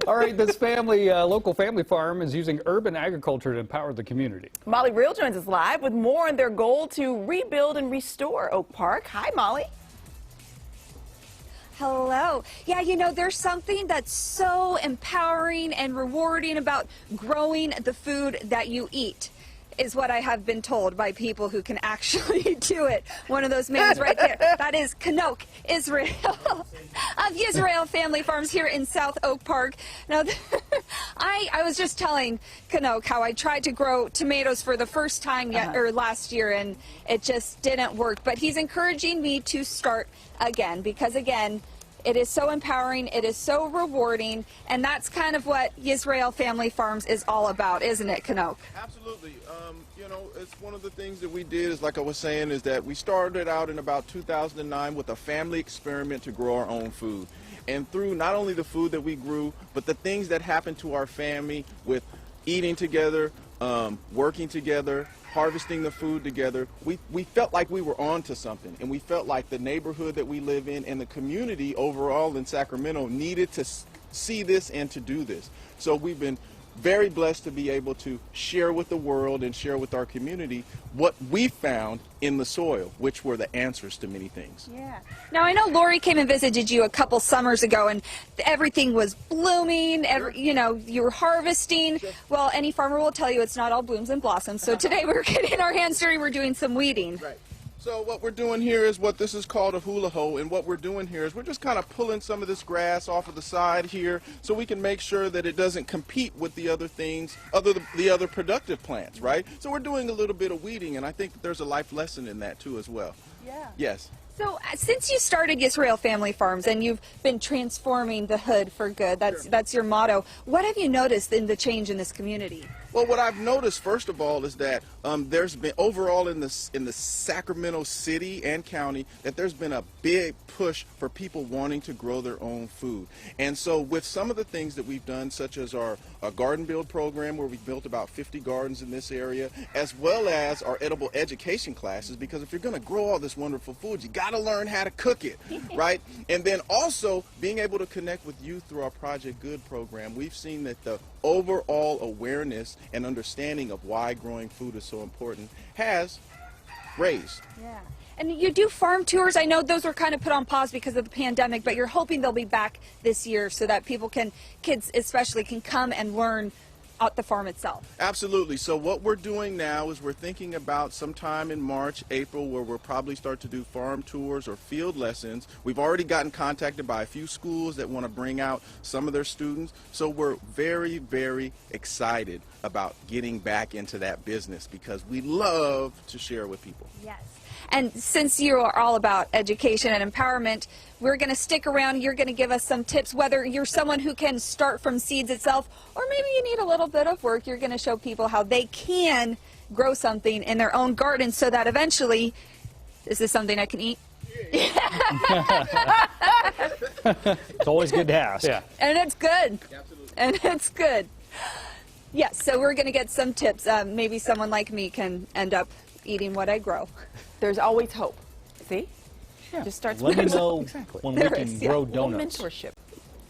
All right, this local family farm is using urban agriculture to empower the community. Molly Real joins us live with more on their goal to rebuild and restore Oak Park. Hi, Molly. Hello. Yeah, you know, there's something that's so empowering and rewarding about growing the food that you eat, is what I have been told by people who can actually do it. One of those names right there. That is Kanok Israel of Yisrael Family Farms here in South Oak Park. Now, I was just telling Kanok how I tried to grow tomatoes for the first time last year, and it just didn't work. But he's encouraging me to start again because, again, it is so empowering, it is so rewarding, and that's kind of what Yisrael Family Farms is all about, isn't it, Kanok? Absolutely. You know, it's one of the things that we did is, like I was saying, is that we started out in about 2009 with a family experiment to grow our own food. And through not only the food that we grew, but the things that happened to our family with eating together, working together, harvesting the food together, we felt like we were on to something, and we felt like the neighborhood that we live in and the community overall in Sacramento needed to see this and to do this. So we've been very blessed to be able to share with the world and share with our community what we found in the soil, which were the answers to many things. Yeah. Now, I know Lori came and visited you a couple summers ago, and everything was blooming, you know, you were harvesting. Sure. Well, any farmer will tell you it's not all blooms and blossoms, so today we're getting our hands dirty, we're doing some weeding. Right. So what we're doing here is what this is called a hula hoe, and what we're doing here is we're just kind of pulling some of this grass off of the side here so we can make sure that it doesn't compete with the other things, the other productive plants, right? So we're doing a little bit of weeding, and I think that there's a life lesson in that too as well. Yeah. Yes. So since you started Yisrael Family Farms and you've been transforming the hood for good, that's your motto, what have you noticed in the change in this community? Well, what I've noticed, first of all, is that there's been overall in the Sacramento city and county that there's been a big push for people wanting to grow their own food. And so with some of the things that we've done, such as our garden build program, where we've built about 50 gardens in this area, as well as our edible education classes, because if you're going to grow all this wonderful food, you got to learn how to cook it, right? And then also being able to connect with youth through our Project Good program, we've seen that the overall awareness and understanding of why growing food is so important has raised. Yeah. And you do farm tours. I know those were kind of put on pause because of the pandemic, but you're hoping they'll be back this year so that people kids especially, can come and learn at the farm itself. Absolutely. So what we're doing now is we're thinking about sometime in March, April, where we'll probably start to do farm tours or field lessons. We've already gotten contacted by a few schools that want to bring out some of their students. So we're very, very excited about getting back into that business because we love to share with people. Yes. And since you are all about education and empowerment, we're going to stick around. You're going to give us some tips, whether you're someone who can start from seeds itself, or maybe you need a little bit of work. You're going to show people how they can grow something in their own garden so that eventually, this is something I can eat. It's always good to ask. Yeah. And it's good. Absolutely. And it's good. Yes, so we're going to get some tips. Maybe someone like me can end up eating what I grow. There's always hope. See? Yeah. Just starts Let me with know exactly. when There we can is, grow yeah. donuts. Mentorship.